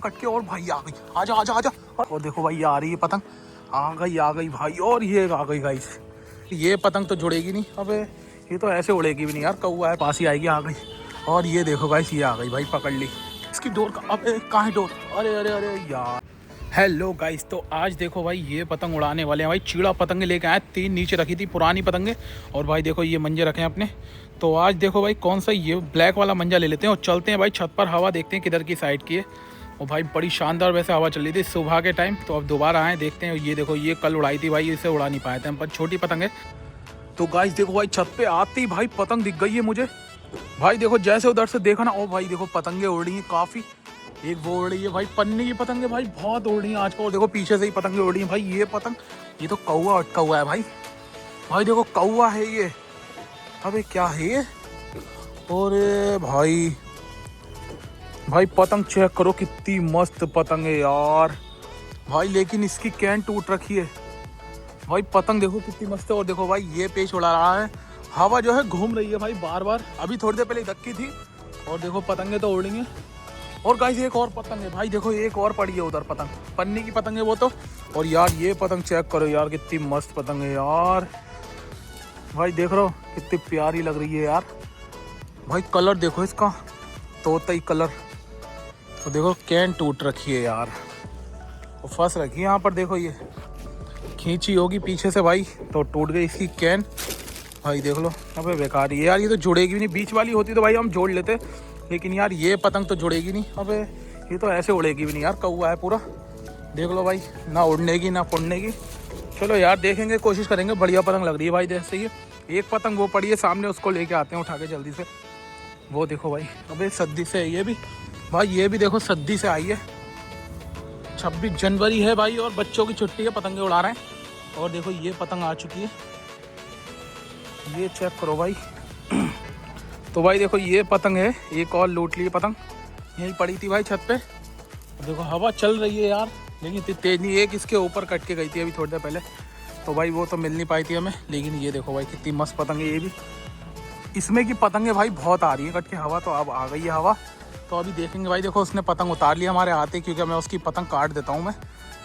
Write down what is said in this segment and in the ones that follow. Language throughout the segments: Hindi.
कट के और भाई आ गई, आजा आजा आजा। और देखो भाई आ रही है पतंग, आ गई भाई। और ये आ गई गाइस, ये पतंग तो जुड़ेगी नहीं। अबे ये तो ऐसे उड़ेगी भी नहीं यार, कौवा है पास ही आएगी, आ गई। और ये देखो गाइस ये आ गई भाई, पकड़ ली इसकी डोर का। अबे कहाँ है डोर? अरे अरे अरे यार। हेलो गाइस, तो आज देखो भाई ये पतंग उड़ाने वाले हैं भाई। चीड़ा पतंगे लेके आए, 3 नीचे रखी थी पुरानी पतंगे। और भाई देखो ये मंजे रखे हैं अपने। तो आज देखो भाई कौन सा, ये ब्लैक वाला मंजा ले लेते हैं और चलते हैं भाई छत पर, हवा देखते हैं किधर की साइड की है। और भाई बड़ी शानदार वैसे हवा चल रही थी सुबह के टाइम। तो अब दोबारा आए, देखते हैं। ये देखो ये कल उड़ाई थी भाई, इसे उड़ा नहीं पाए थे हम, पर छोटी पतंग है। तो गाइस देखो भाई छत पे आती भाई पतंग दिख गई है मुझे भाई। देखो जैसे उधर से देखा ना, ओ भाई देखो पतंगे उड़ रही हैं काफ़ी। एक वो उड़ रही है भाई, पन्नी की पतंगे भाई बहुत उड़ रही हैं आजकल। और देखो पीछे से ही पतंगे उड़ रही हैं भाई। ये पतंग, ये तो कौवा अटका हुआ है भाई। भाई देखो कौवा है ये। अबे क्या है ये? और भाई भाई पतंग चेक करो, कितनी मस्त पतंग है यार भाई। लेकिन इसकी कैन टूट रखी है भाई। पतंग देखो कितनी मस्त है। और देखो भाई ये पेच उड़ा रहा है, हवा जो है घूम रही है भाई बार बार। अभी थोड़ी देर पहले धक्की थी। और देखो पतंगे तो उड़ रही हैं। और गाइस एक और पतंग है भाई, देखो एक और पड़ी है उधर पतंग, पन्नी की पतंग है वो तो। और यार ये पतंग चेक करो यार, कितनी मस्त पतंग है यार भाई। देख रहे हो कितनी प्यारी लग रही है यार भाई। कलर देखो इसका, तोतई कलर। तो देखो कैन टूट रखी है यार, वो फंस रखी है यहाँ पर। देखो ये खींची होगी पीछे से भाई, तो टूट गई इसकी कैन भाई। देख लो, अबे बेकार है यार, ये तो जुड़ेगी भी नहीं। बीच वाली होती तो भाई हम जोड़ लेते, लेकिन यार ये पतंग तो जुड़ेगी नहीं। अबे ये तो ऐसे उड़ेगी भी नहीं यार, कौवा है पूरा। देख लो भाई, ना उड़ने की ना पुड़ने की। चलो यार देखेंगे, कोशिश करेंगे। बढ़िया पतंग लग रही है भाई। जैसे ही एक पतंग वो पड़ी है सामने, उसको लेके आते हैं उठा के जल्दी से। वो देखो भाई, अबे सद्दी से है ये भी भाई। ये भी देखो सद्दी से आई है। 26 जनवरी है भाई और बच्चों की छुट्टी है, पतंगे उड़ा रहे हैं। और देखो ये पतंग आ चुकी है, ये चेक करो भाई। तो भाई देखो ये पतंग है, एक और लूट ली पतंग, यहीं पड़ी थी भाई छत पे। देखो हवा चल रही है यार, लेकिन इतनी तेज नहीं। एक इसके ऊपर कट के गई थी अभी थोड़ी देर पहले, तो भाई वो तो मिल नहीं पाई थी हमें। लेकिन ये देखो भाई कितनी मस्त पतंग है ये भी। इसमें की पतंगे भाई बहुत आ रही है कट के हवा। तो अब आ गई है हवा, तो अभी देखेंगे भाई। देखो उसने पतंग उतार लिया हमारे आते, क्योंकि मैं उसकी पतंग काट देता हूँ मैं।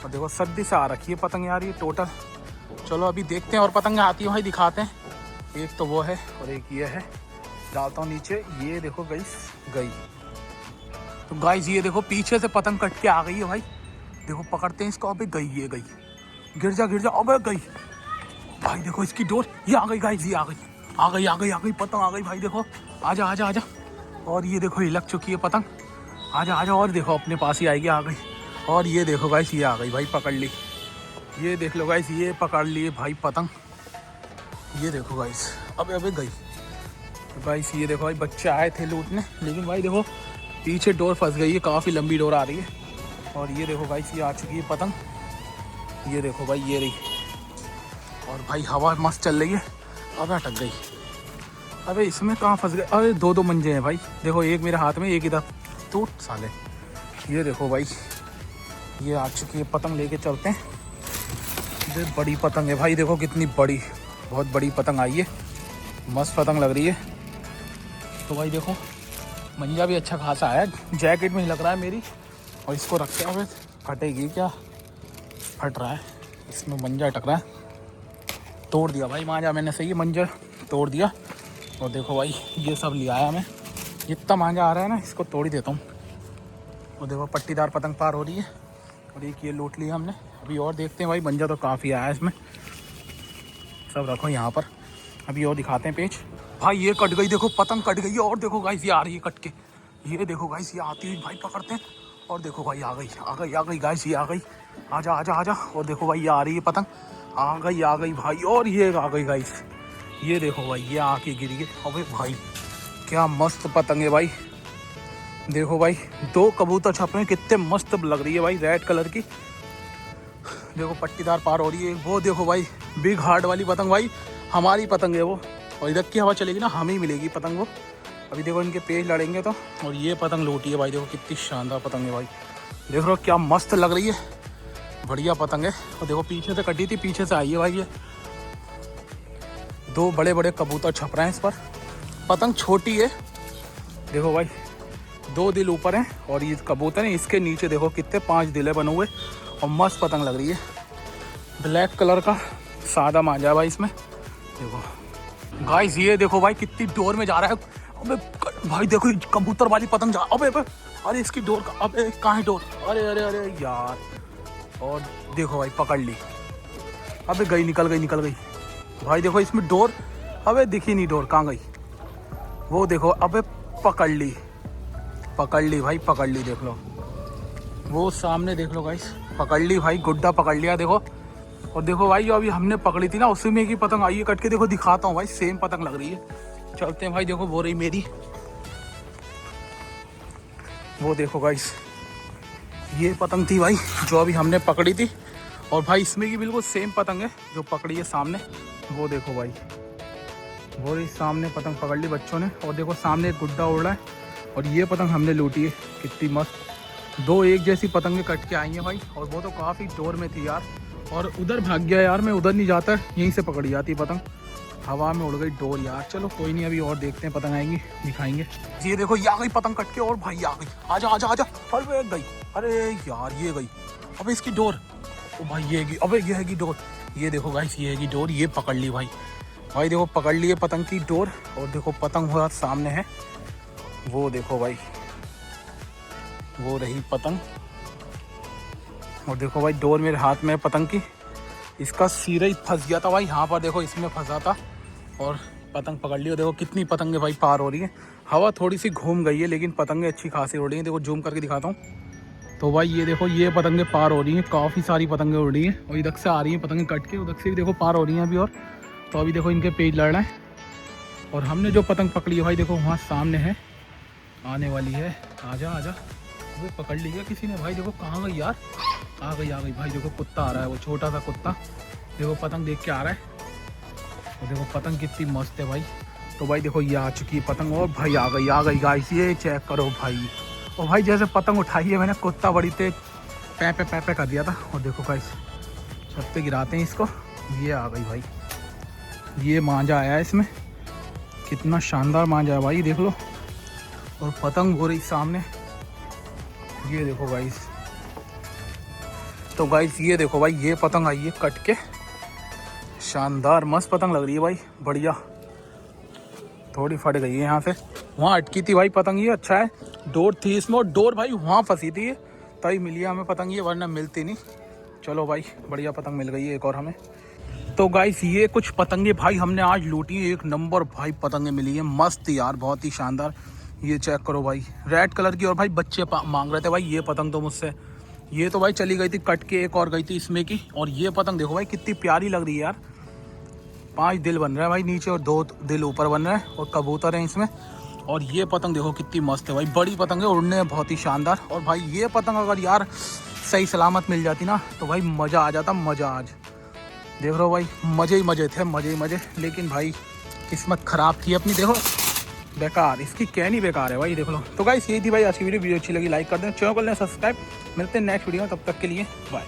और देखो सद्दी से आ रखी है पतंग यार ये टोटल। चलो अभी देखते हैं और पतंग आती है भाई, दिखाते हैं। एक तो वो है और एक ये है, डालता हूँ नीचे। ये देखो गाइस गई। तो गाइस ये देखो पीछे से पतंग कट के आ गई है भाई। देखो पकड़ते हैं इसको। अबे गई, ये गई, गिर जा गिर जा। अबे गई भाई, देखो इसकी डोर। ये आ गई गाइस, ये आ गई आ गई आ गई आ गई पतंग आ गई भाई। देखो आजा आजा आजा। और ये देखो ये लग चुकी है पतंग, आजा आजा। और देखो अपने पास ही आएगी, आ गई। और ये देखो गाइस ये आ गई भाई, पकड़ ली। ये देख लो गाइस, ये पकड़ लिए भाई पतंग। ये देखो गाइस, अबे अबे गई। तो गाइस ये देखो भाई, बच्चे आए थे लूटने, लेकिन भाई देखो पीछे डोर फंस गई है, काफ़ी लंबी डोर आ रही है। और ये देखो गाइस ये आ चुकी है पतंग। ये देखो भाई ये रही। और भाई हवा मस्त चल रही है। अबे अटक गई। अबे इसमें कहाँ फंस गए? अरे दो दो मंजे हैं भाई। देखो एक मेरे हाथ में, एक इधर। टूट साले। ये देखो भाई ये आ चुकी है पतंग, लेके चलते हैं। ये बड़ी पतंग है भाई, देखो कितनी बड़ी, बहुत बड़ी पतंग आई है। मस्त पतंग लग रही है। तो भाई देखो मंजा भी अच्छा खासा आया, जैकेट में ही लग रहा है मेरी। और इसको रखते हैं, अबे फटेगी क्या? फट रहा है, इसमें मंजा अटक रहा है। तोड़ दिया भाई मांझा मैंने, सही मंजा तोड़ दिया। और देखो भाई ये सब ले आया मैं, जितना मांझा आ रहा है ना इसको तोड़ ही देता हूँ। और देखो पट्टीदार पतंग पार हो रही है। और एक ये लूट लिया हमने। अभी और देखते हैं भाई, मंजा तो काफ़ी आया है इसमें। सब रखो यहाँ पर, अभी और दिखाते हैं पेज। भाई ये कट गई, देखो पतंग कट गई है। और देखो गाइस ये आ रही है कट के। ये देखो गाइस ये आती हुई भाई, पकड़ते हैं। और देखो भाई आ गई आ गई आ गई गाइस, ये आ गई। आजा आजा आजा। और देखो भाई ये आ रही है पतंग, आ गई भाई। और ये आ गई गाइस, ये देखो भाई ये आके गिरी है। अबे भाई क्या मस्त पतंग है भाई। देखो भाई 2 कबूतर छप रहे हैं, कितने मस्त लग रही है भाई, रेड कलर की। देखो पट्टीदार पार हो रही है। वो देखो भाई बिग हार्ट वाली पतंग भाई, हमारी पतंग है वो। और इधर की हवा चलेगी ना, हमें ही मिलेगी पतंग वो। अभी देखो इनके पेज लड़ेंगे तो। और ये पतंग लूटी है भाई, देखो कितनी शानदार पतंग है भाई। देख रहे हो क्या मस्त लग रही है, बढ़िया पतंग है। और देखो पीछे से कटी थी, पीछे से आई है भाई। ये 2 बड़े बड़े कबूतर छप रहे हैं इस पर। पतंग छोटी है देखो भाई, 2 दिल ऊपर हैं और ये कबूतर है, इसके नीचे देखो कितने 5 दिल बने हुए और मस्त पतंग लग रही है। ब्लैक कलर का सादा मांझा है भाई इसमें। देखो गाइस ये देखो भाई कितनी डोर में जा रहा है। अबे भाई देखो कबूतर वाली पतंग जा, अबे अरे इसकी डोर का, अबे कहाँ है डोर, अरे अरे अरे यार। और देखो भाई पकड़ ली, अबे गई, निकल गई भाई। देखो इसमें डोर, अबे दिखी नहीं डोर, कहाँ गई वो, देखो अबे पकड़ ली भाई, पकड़ ली। देख लो वो सामने, देख लो गाइस, पकड़ ली भाई, गुड्डा पकड़ लिया देखो। और देखो भाई जो अभी हमने पकड़ी थी ना, उसी में की पतंग आई है कट के, देखो दिखाता हूँ भाई, सेम पतंग लग रही है। चलते हैं भाई, देखो वो रही मेरी, वो देखो गाइस ये पतंग थी भाई जो अभी हमने पकड़ी थी। और भाई इसमें की बिल्कुल सेम पतंग है जो पकड़ी है सामने, वो देखो भाई, वो रही सामने पतंग पकड़ ली बच्चों ने। और देखो सामने एक गुड्डा उड़ रहा है और ये पतंग हमने लूटी है, कितनी मस्त। 2 एक जैसी पतंगें कट के आई हैं भाई, और वो तो काफ़ी डोर में थी यार। और उधर भाग गया यार, मैं उधर नहीं जाता, यहीं से पकड़ी जाती पतंग, हवा में उड़ गई डोर यार। चलो कोई नहीं, अभी और देखते हैं, पतंग आएंगी दिखाएंगे। ये देखो ये आ गई पतंग कट के, और भाई आ गई, आजा आजा आजा, अरे गई, अरे यार ये गई, अबे इसकी डोर, ओ भाई ये गई, अबे ये हैगी डोर, ये देखो गाइस ये हैगी डोर, ये पकड़ ली भाई। भाई देखो पकड़ लिए पतंग की डोर, और देखो पतंग हुआ सामने है, वो देखो भाई, वो रही पतंग। और देखो भाई डोर मेरे हाथ में है पतंग की, इसका सिरा ही फंस गया था भाई, यहाँ पर देखो इसमें फंसा था, और पतंग पकड़ ली। और देखो कितनी पतंगें भाई पार हो रही हैं। हवा थोड़ी सी घूम गई है लेकिन पतंगें अच्छी खासी उड़ रही हैं। देखो जूम करके दिखाता हूँ, तो भाई ये देखो ये पतंगें पार हो रही हैं, काफ़ी सारी पतंगें उड़ रही हैं। और इधर से आ रही हैं पतंगें कट के, उधर से भी देखो पार हो रही हैं अभी। और तो अभी देखो इनके पेज लड़ रहे हैं। और हमने जो पतंग पकड़ी है भाई देखो वहाँ सामने है, आने वाली है, आजा आजा, वो पकड़ ली है किसी ने भाई। देखो कहाँ गई यार, आ गई भाई। देखो कुत्ता आ रहा है, वो छोटा सा कुत्ता, देखो पतंग देख के आ रहा है। और देखो पतंग कितनी मस्त है भाई। तो भाई देखो ये आ चुकी है पतंग, और भाई आ गई गाइस, ये चेक करो भाई। और भाई जैसे पतंग उठाई है मैंने, कुत्ता बड़ी तेज पैं कर दिया था। और देखो गाइस छत पे गिराते हैं इसको, ये आ गई भाई, ये मांझा आया है इसमें, कितना शानदार मांझा है भाई, देख लो। और पतंग हो रही सामने, ये देखो गाइस। तो गाइस ये देखो भाई, ये पतंग आई है कट के, शानदार मस्त पतंग लग रही है भाई, बढ़िया। थोड़ी फट गई है यहाँ से, वहाँ अटकी थी भाई पतंग, ये अच्छा है डोर थी इसमें, और डोर भाई वहाँ फंसी थी, तभी मिली है हमें पतंग, ये वरना मिलती नहीं। चलो भाई बढ़िया पतंग मिल गई है एक और हमें। तो गाइस ये कुछ पतंगे भाई हमने आज लूटी, एक नंबर भाई पतंगे मिली है, मस्त यार, बहुत ही शानदार। ये चेक करो भाई, रेड कलर की। और भाई बच्चे मांग रहे थे भाई ये पतंग तो मुझसे, ये तो भाई चली गई थी कट के, एक और गई थी इसमें की। और ये पतंग देखो भाई कितनी प्यारी लग रही है यार, 5 दिल बन रहे हैं भाई नीचे और 2 दिल ऊपर बन रहे हैं, और कबूतर हैं इसमें। और ये पतंग देखो कितनी मस्त है भाई, बड़ी पतंग है, उड़ने में बहुत ही शानदार। और भाई ये पतंग अगर यार सही सलामत मिल जाती ना, तो भाई मज़ा आ जाता, मज़ा। आज देख रहे हो भाई, मज़े ही मज़े थे, मज़े ही मज़े। लेकिन भाई किस्मत ख़राब थी अपनी, देखो बेकार, इसकी कहनी बेकार है भाई, देख लो। तो गाइस यही थी भाई आज की वीडियो अच्छी लगी लाइक कर दें, चैनल को लें सब्सक्राइब। मिलते हैं नेक्स्ट वीडियो में, तब तक के लिए बाय।